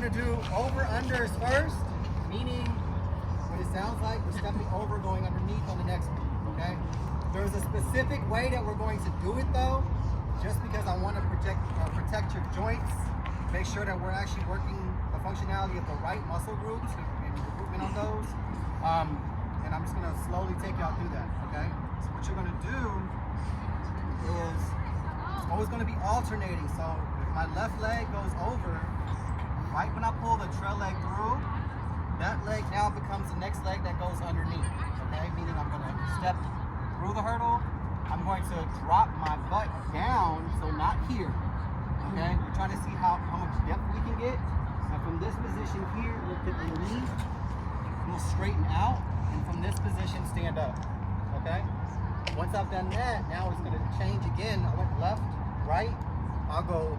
going to do over-unders first, meaning what it sounds like we're stepping over, going underneath on the next one, okay? There's a specific way that we're going to do it though, just because I want to protect your joints, make sure that we're actually working the functionality of the right muscle groups and recruitment on those. And I'm just going to slowly take y'all through that, okay? So what you're going to do is it's always going to be alternating. So if my left leg goes over, right when I pull the trail leg through, that leg now becomes the next leg that goes underneath, okay? Meaning I'm going to step through the hurdle, I'm going to drop my butt down, so not here, okay? We're trying to see how much depth we can get. And from this position here, we'll put the knee, we'll straighten out, and from this position, stand up, okay? Once I've done that, now it's going to change again. I went left, right, I'll go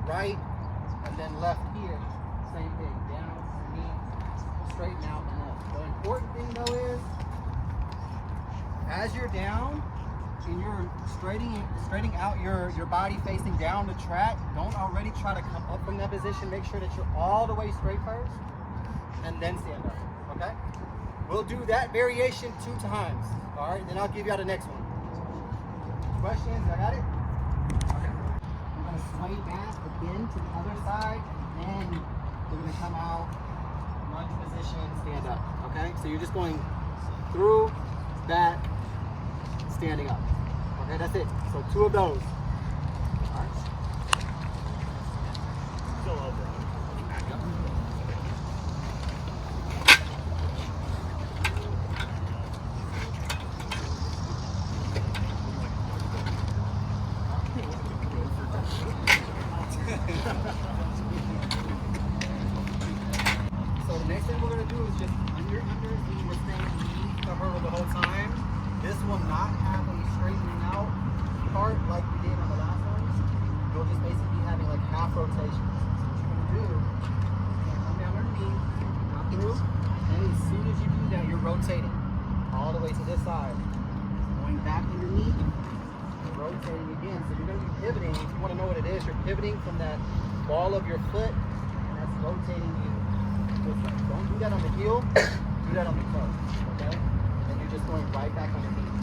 right, and then left here. Same thing, down, knee, straighten out, and up. The important thing though is, as you're down and you're straightening out your body facing down the track, don't already try to come up from that position. Make sure that you're all the way straight first, and then stand up, okay? We'll do that variation 2 times, all right? Then I'll give you the next one. Questions? I got it? Okay. I'm gonna sway back again to the other side, and then we're gonna come out, lunge position, stand up, okay? So you're just going through, back, standing up. Okay, that's it. So 2 of those. All right. Still over. Back up. So the next thing we're going to do is just under, meaning we're staying underneath the hurdle the whole time. This will not have a straightening out part like we did on the last ones. You'll just basically be having like half rotations. So what you're going to do is come down underneath, not through, and as soon as you do that, you're rotating all the way to this side. Going back underneath, rotating again. So you're going to be pivoting. If you want to know what it is, you're pivoting from that ball of your foot, and that's rotating you this way. Don't do that on the heel, do that on the toe, okay? Just going right back underneath.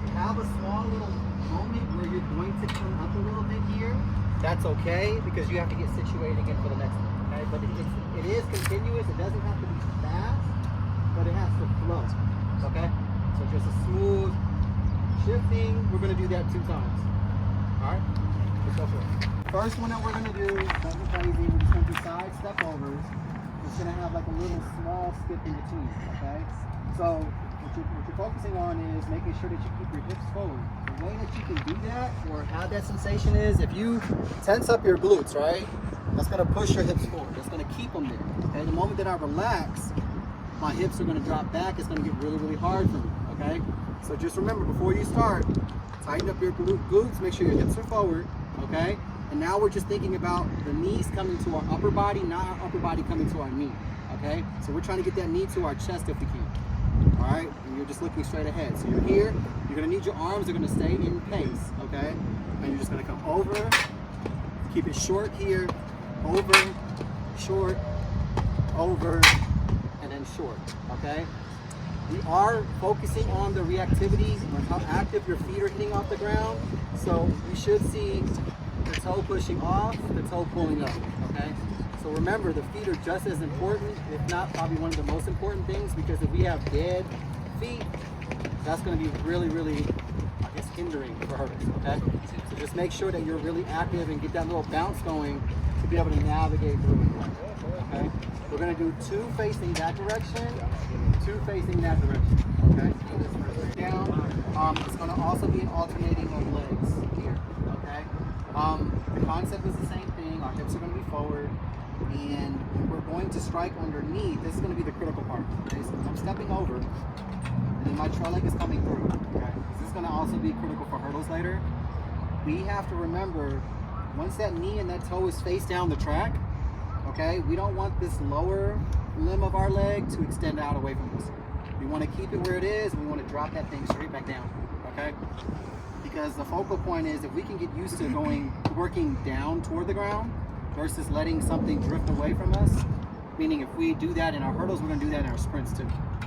You have a small little moment where you're going to come up a little bit here. That's okay, because you have to get situated again for the next one, okay? But it is continuous. It doesn't have to be fast, but it has to flow, okay? So just a smooth shifting. We're going to do that 2 times. All right? Let's go for it. First one that we're going to do, nothing crazy. We're just going to do side step overs. It's going to have like a little small skip in between, okay? So what you're focusing on is making sure that you keep your hips forward. The way that you can do that or have that sensation is if you tense up your glutes, right? That's going to push your hips forward. That's going to keep them there. Okay? The moment that I relax, my hips are going to drop back. It's going to get really, really hard for me. Okay? So just remember, before you start, tighten up your glutes. Make sure your hips are forward. Okay? And now we're just thinking about the knees coming to our upper body, not our upper body coming to our knee. Okay? So we're trying to get that knee to our chest if we can. All right, and you're just looking straight ahead. So you're here, you're gonna need your arms, they're gonna stay in pace, okay? And you're just gonna come over, keep it short here, over, short, over, and then short, okay? We are focusing on the reactivity, or how active your feet are hitting off the ground. So you should see the toe pushing off, the toe pulling up, okay? So remember, the feet are just as important, if not probably one of the most important things, because if we have dead feet, that's going to be really, really, I guess, hindering for hurdles, okay? So just make sure that you're really active and get that little bounce going to be able to navigate through it, okay? We're going to do 2 facing that direction, 2 facing that direction, okay? So this first down. It's going to also be an alternating of legs here, okay? The concept is the same thing. Our hips are going to be forward. And we're going to strike underneath. This is going to be the critical part. Okay, so I'm stepping over, and then my trail leg is coming through. Okay, this is going to also be critical for hurdles later. We have to remember, once that knee and that toe is face down the track, okay, we don't want this lower limb of our leg to extend out away from us. We want to keep it where it is. We want to drop that thing straight back down. Okay, because the focal point is if we can get used to working down toward the ground, versus letting something drift away from us. Meaning if we do that in our hurdles, we're gonna do that in our sprints too,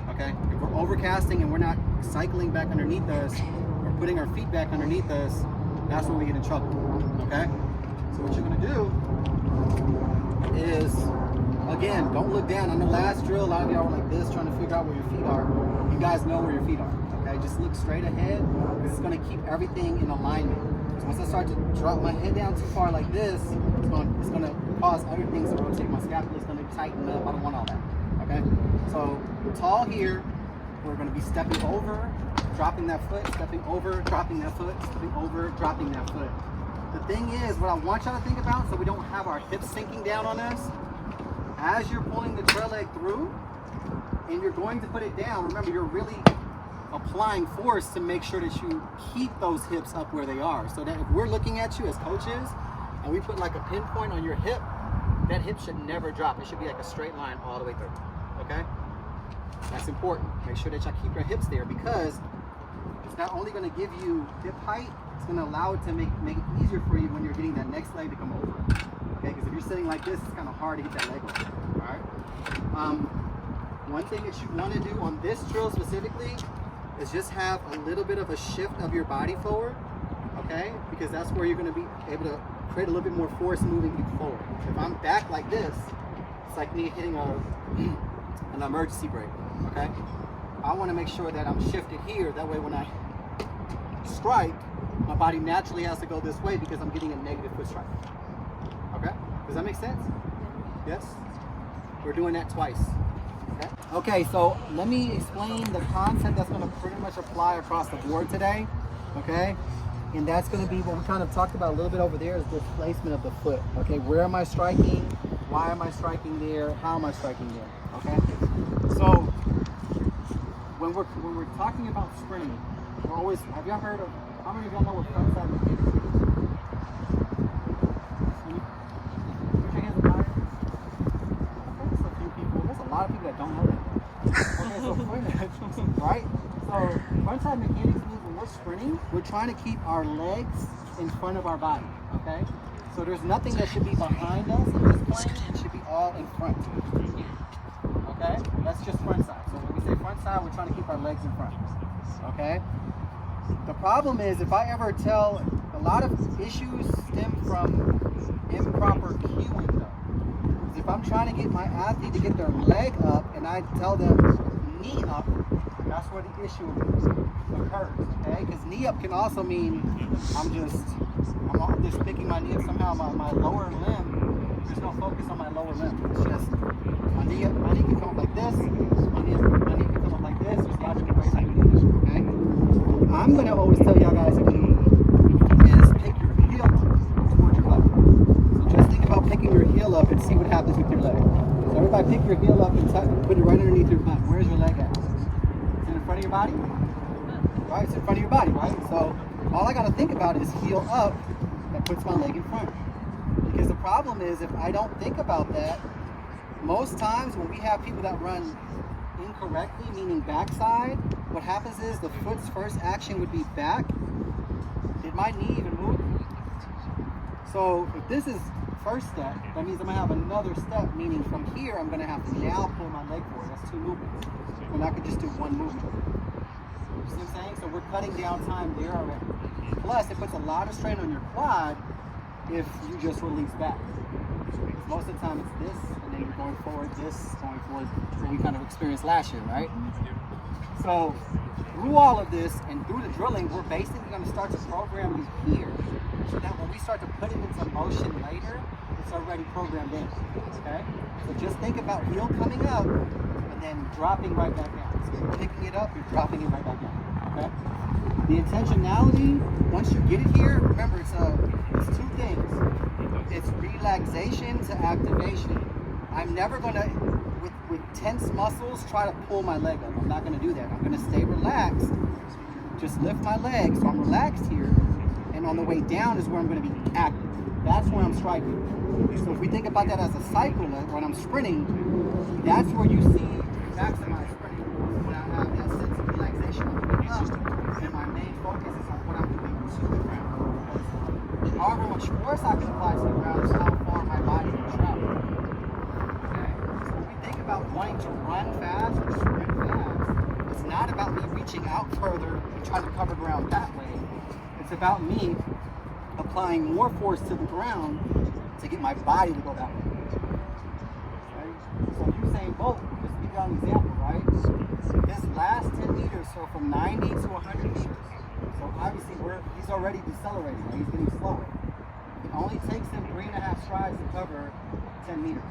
okay? If we're overcasting and we're not cycling back underneath us or putting our feet back underneath us, that's where we get in trouble, okay? So what you're gonna do is, again, don't look down. On the last drill, a lot of y'all were like this, trying to figure out where your feet are. You guys know where your feet are, okay? Just look straight ahead. This is gonna keep everything in alignment. So once I start to drop my head down too far like this, it's gonna cause other things to rotate. My scapula is gonna tighten up. I don't want all that, okay? So we're tall here. We're gonna be stepping over, dropping that foot, stepping over, dropping that foot, stepping over, dropping that foot. The thing is, what I want y'all to think about, so we don't have our hips sinking down on us, as you're pulling the trail leg through and you're going to put it down, remember you're really applying force to make sure that you keep those hips up where they are. So that if we're looking at you as coaches and we put like a pinpoint on your hip, that hip should never drop. It should be like a straight line all the way through, okay? That's important. Make sure that y'all keep your hips there, because it's not only gonna give you hip height, it's gonna allow it to make it easier for you when you're getting that next leg to come over, okay? Because if you're sitting like this, it's kind of hard to get that leg over, all right? One thing that you wanna do on this drill specifically is just have a little bit of a shift of your body forward, okay? Because that's where you're gonna be able to create a little bit more force moving you forward. If I'm back like this, it's like me hitting an emergency brake, okay? I wanna make sure that I'm shifted here, that way when I strike, my body naturally has to go this way because I'm getting a negative foot strike, okay? Does that make sense? Yes? We're doing that twice. Okay, so let me explain the concept that's going to pretty much apply across the board today, okay? And that's going to be what we kind of talked about a little bit over there, is the placement of the foot, okay? Where am I striking? Why am I striking there? How am I striking there, okay? So when we're talking about sprinting, we're always, have y'all heard of, how many of y'all know what front side mechanics is? Put your hands up higher. There's a few people, there's a lot of people that don't know that. Okay, so right? So frontside mechanics means when we're sprinting, we're trying to keep our legs in front of our body, okay? So there's nothing that should be behind us in this plane, it should be all in front. Okay? That's just front side. So when we say front side, we're trying to keep our legs in front. Okay? The problem is, if I ever tell, a lot of issues stem from improper cueing though. If I'm trying to get my athlete to get their leg up and I tell them knee up, that's where the issue occurs, okay? Because knee up can also mean I'm just picking my knee up somehow, my lower limb, there's no focus on my lower limb. It's just my knee can come up like this, my knee can come up like this, there's logical ways I can do this, okay? I'm going to always tell y'all guys to do is pick your heel up towards your leg. So just think about picking your heel up and see what happens with your leg. So everybody pick your heel up and put it right underneath your butt. Where's your leg at? Is it in front of your body? Right, it's in front of your body, right? So all I got to think about is heel up, that puts my leg in front. Because the problem is, if I don't think about that, most times when we have people that run incorrectly, meaning backside, what happens is the foot's first action would be back. Did my knee even move? So if this is first step, that means I'm gonna have another step, meaning from here I'm gonna have to now pull my leg forward. That's two movements. When I could just do one movement. You see what I'm saying? So we're cutting down time there already. Plus, it puts a lot of strain on your quad if you just release back. Most of the time it's this, and then you're going forward, this, going forward, what we kind of experienced last year, right? So through all of this and through the drilling, we're basically going to start to program you here, so that when we start to put it into motion later, it's already programmed in, okay? So just think about heel coming up and then dropping right back down. So you're picking it up, you're dropping it right back down, okay? The intentionality, once you get it here, remember it's two things. It's relaxation to activation. I'm never going to, with tense muscles, try to pull my leg up. I'm not going to do that. I'm going to stay relaxed. Just lift my leg so I'm relaxed here. And on the way down is where I'm going to be active. That's where I'm striking. So if we think about that as a cycle, when I'm sprinting, that's where you see maximize sprinting. When I have that sense of relaxation on the way up, and my main focus is on what I'm doing to the ground. However much force I can apply to the ground is how far my body about wanting to run fast or sprint fast. It's not about me reaching out further and trying to cover ground that way. It's about me applying more force to the ground to get my body to go that way. Okay? So Usain Bolt, just to give you an example, right? His last 10 meters, so from 90 to 100 meters. So obviously he's already decelerating, right? He's getting slower. It only takes him 3.5 strides to cover 10 meters.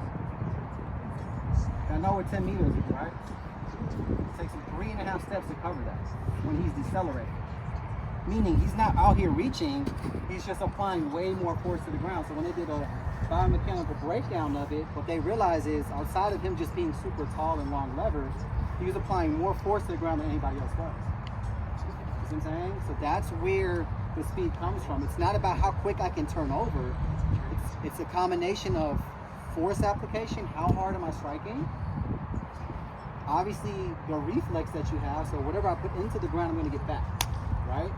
I know what 10 meters is, right? It takes him 3.5 steps to cover that when he's decelerating. Meaning he's not out here reaching, he's just applying way more force to the ground. So when they did a biomechanical breakdown of it, what they realized is outside of him just being super tall and long levers, he was applying more force to the ground than anybody else was. You see what I'm saying? So that's where the speed comes from. It's not about how quick I can turn over. It's a combination of force application, how hard am I striking? Obviously, the reflex that you have, so whatever I put into the ground, I'm going to get back, right?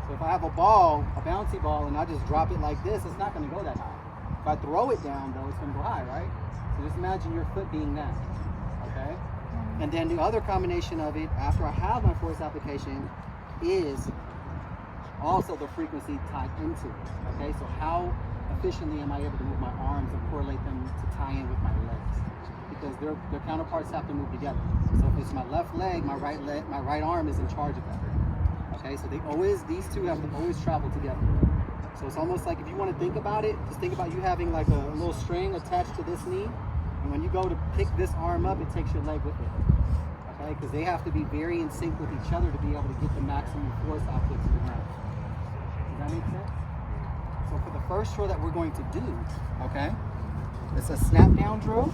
So if I have a ball, a bouncy ball, and I just drop it like this, it's not going to go that high. If I throw it down, though, it's going to go high, right? So just imagine your foot being that, okay? And then the other combination of it, after I have my force application, is also the frequency tied into it, okay? So how efficiently am I able to move my arms and correlate them to tie in with my legs? Because their counterparts have to move together. So if it's my left leg, my right arm is in charge of that. Okay, so these two have to always travel together. So it's almost like if you want to think about it, just think about you having like a little string attached to this knee, and when you go to pick this arm up, it takes your leg with it. Okay, because they have to be very in sync with each other to be able to get the maximum force output to the ground. Does that make sense? So for the first drill that we're going to do, okay, it's a snap down drill.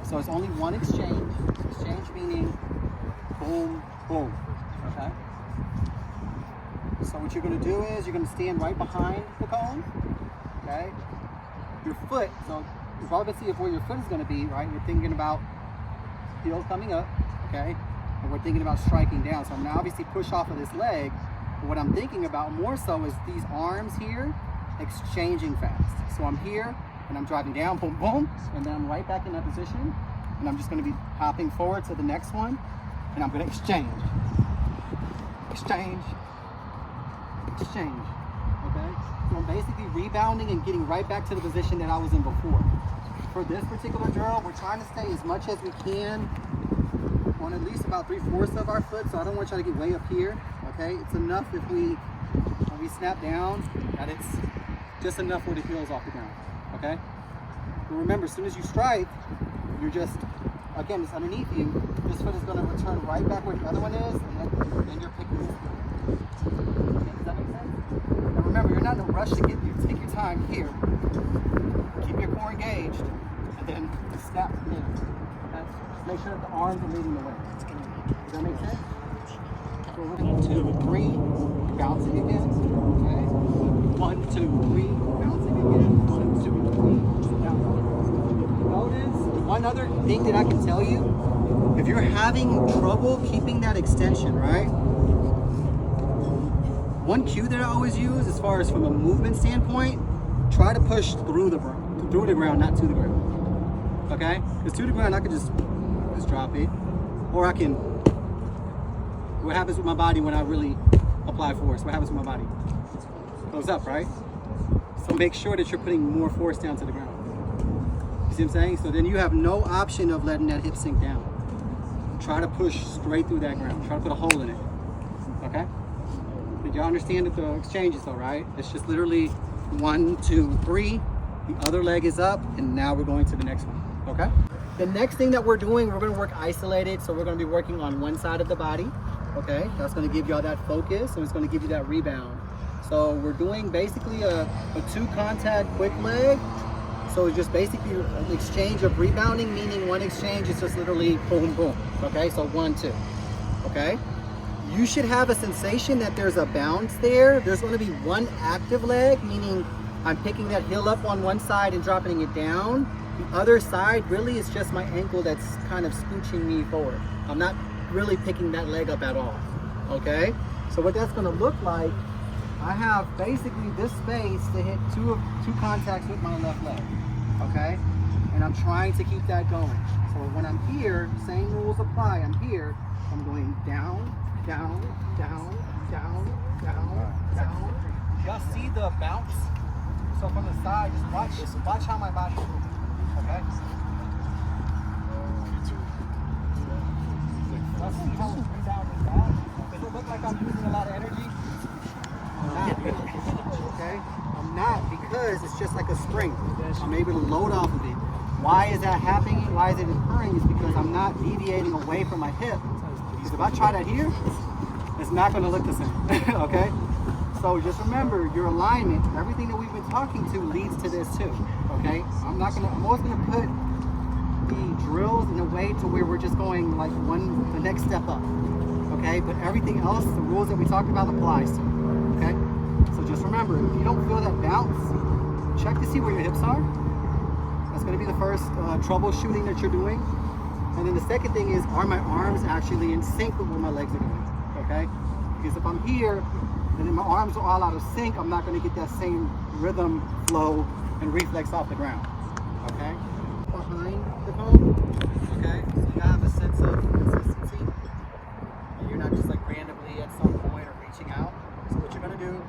So it's only one exchange. Exchange meaning boom, boom. Okay. So what you're going to do is you're going to stand right behind the cone. Okay. Your foot. So regardless of where your foot is going to be, right? You're thinking about heel coming up. Okay. And we're thinking about striking down. So I'm going to obviously push off of this leg. But what I'm thinking about more so is these arms here exchanging fast. So I'm here. And I'm driving down, boom, boom, and then I'm right back in that position, and I'm just going to be hopping forward to the next one, and I'm going to exchange, exchange, exchange, okay? So I'm basically rebounding and getting right back to the position that I was in before. For this particular drill, we're trying to stay as much as we can on at least about 3/4 of our foot, so I don't want you to get way up here, okay? It's enough if when we snap down, that it's just enough where the heel's off the ground. Okay? But remember, as soon as you strike, you're just, again, it's underneath you. This foot is going to return right back where the other one is, and then you're picking this foot. Okay, does that make sense? And remember, you're not in a rush to get you. Take your time here. Keep your core engaged, and then snap from there. Okay? Just make sure that the arms are leading the way. Does that make sense? So we're going to 2, 3, bouncing again. Okay? 1, 2, 3, bouncing again. 1, 2, 3, bouncing. Notice one other thing that I can tell you. If you're having trouble keeping that extension, right? One cue that I always use, as far as from a movement standpoint, try to push through the ground, not to the ground. Okay? Because to the ground, I can just drop it, or I can. What happens with my body when I really apply force? What happens with my body? It goes up, right? So make sure that you're putting more force down to the ground. You see what I'm saying? So then you have no option of letting that hip sink down. Try to push straight through that ground. Try to put a hole in it. Okay? Did y'all understand that the exchanges though, right? It's just literally 1, 2, 3. The other leg is up, and now we're going to the next one. Okay? The next thing that we're doing, we're going to work isolated. So we're going to be working on one side of the body. Okay? That's going to give y'all that focus, and it's going to give you that rebound. So we're doing basically a 2-contact quick leg. So it's just basically an exchange of rebounding, meaning one exchange is just literally boom, boom. Okay? So 1, 2. Okay? You should have a sensation that there's a bounce there. There's going to be one active leg, meaning I'm picking that heel up on one side and dropping it down. The other side really is just my ankle that's kind of scooching me forward. I'm not really picking that leg up at all. Okay? So what that's going to look like, I have basically this space to hit two contacts with my left leg. Okay? And I'm trying to keep that going. So when I'm here, same rules apply. I'm here, I'm going down, down, down, down, down, down. Y'all see the bounce? So from the side, just watch how my body moves, okay? Let's see how it's pretty down and down. Does it look like I'm using a lot of energy? I'm not, okay? I'm not, because it's just like a spring. I'm able to load off of it. Why is that happening? Why is it occurring? Is because I'm not deviating away from my hip. Because if I try that here, it's not going to look the same, okay? So just remember, your alignment, everything that we've been talking to leads to this too, okay? I'm always going to put the drills in a way to where we're just going like the next step up, okay? But everything else, the rules that we talked about applies to, okay? So just remember, if you don't feel that bounce, check to see where your hips are. That's going to be the first troubleshooting that you're doing. And then the second thing is, are my arms actually in sync with what my legs are doing, okay? Because if I'm here, and then my arms are all out of sync, I'm not going to get that same rhythm, flow, and reflex off the ground, okay? Behind the cone, okay? So you have a sense of consistency. And you're not just like randomly at some point or reaching out. So what you're going to do,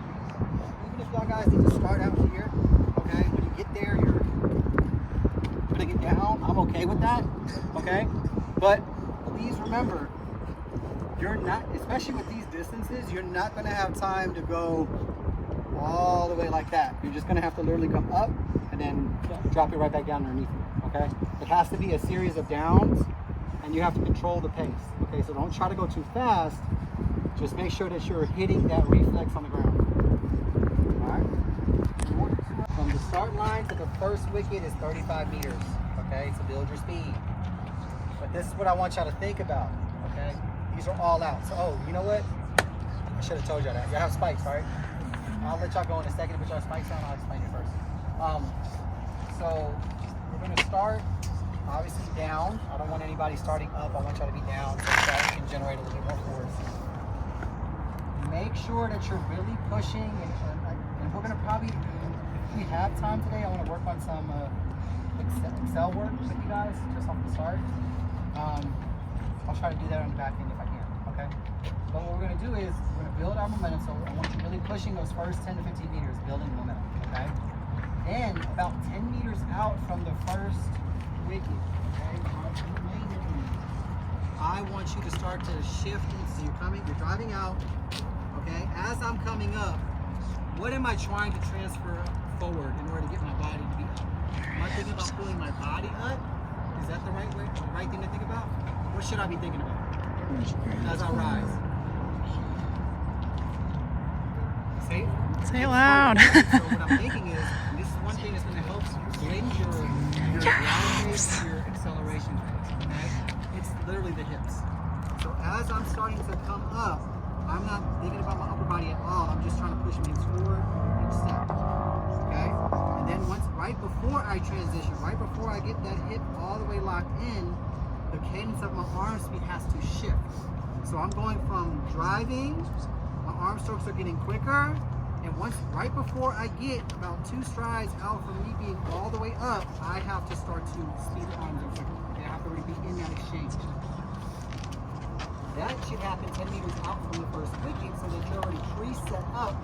even if y'all guys need to start out here, okay? When you get there, you're putting it down. I'm okay with that, okay? But please remember, you're not, especially with these distances, you're not going to have time to go all the way like that. You're just going to have to literally come up and then drop it right back down underneath you, okay? It has to be a series of downs, and you have to control the pace, okay? So don't try to go too fast. Just make sure that you're hitting that reflex on the ground, all right? From the start line to the first wicket is 35 meters, okay? So build your speed. But this is what I want y'all to think about, okay? These are all out. So, oh, you know what? I should have told y'all that. Y'all have spikes, right? I'll let y'all go in a second to put y'all spikes on. I'll explain it first. So we're going to start, obviously, down. I don't want anybody starting up. I want y'all to be down so that we can generate a little bit more force. Make sure that you're really pushing, and we're going to probably, if we have time today, I want to work on some Excel work with you guys, just off the start. I'll try to do that on the back end if I can, okay? But what we're going to do is we're going to build our momentum. So I want you really pushing those first 10 to 15 meters, building momentum, okay? Then about 10 meters out from the first wicket, okay? I want you to start to shift. So you're driving out, okay? As I'm coming up, what am I trying to transfer forward in order to get my body to be up? Am I thinking about pulling my body up? Is that the right thing to think about? What should I be thinking about as I rise? Say it loud. So what I'm thinking is, and this is one thing that's going to help blend your ground pace and your acceleration pace, okay? It's literally the hips. So as I'm starting to come up, I'm not thinking about my upper body at all. I'm just trying to push me forward each step, okay? And then right before I transition, right before I get that hip all the way locked in, the cadence of my arm speed has to shift. So I'm going from driving, my arm strokes are getting quicker, and right before I get about 2 strides out from me being all the way up, I have to start to speed the arms up quicker. Okay, I have to really be in that exchange. That should happen 10 meters out from the first wicket, so that you're already pre-set up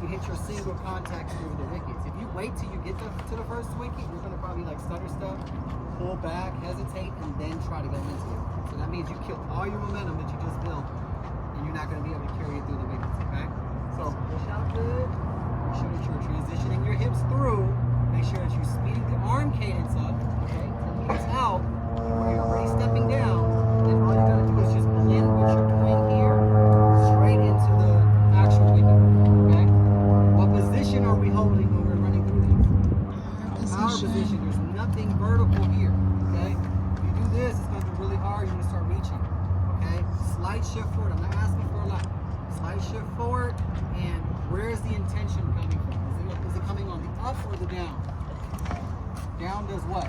to hit your single contact through the wickets. If you wait till you get to the first wicket, you're going to probably like stutter step, pull back, hesitate, and then try to go into it. So that means you kill all your momentum that you just built, and you're not going to be able to carry it through the wickets, okay? So push out good, make sure that you're transitioning your hips through, make sure that you're speeding the arm cadence up, okay? 10 meters out, where you're already stepping down, then all you got to do is just blend what you're doing here straight into the actual wicket, okay? What position are we holding when we're running through these? Power position. There's nothing vertical here, okay? If you do this, it's going to be really hard. You're going to start reaching, okay? Slight shift forward. I'm not asking for a lot. Slight shift forward, and where is the intention coming from? Is it coming on the up or the down? Down does what?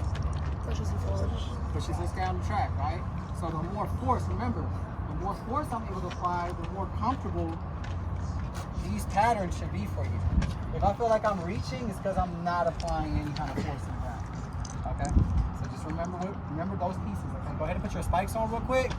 Pushes you forward. Pushes us down the track, right? So the more force, remember, the more force I'm able to apply, the more comfortable these patterns should be for you. If I feel like I'm reaching, it's because I'm not applying any kind of force in the ground, okay? remember those pieces. Okay, go ahead and put your spikes on real quick.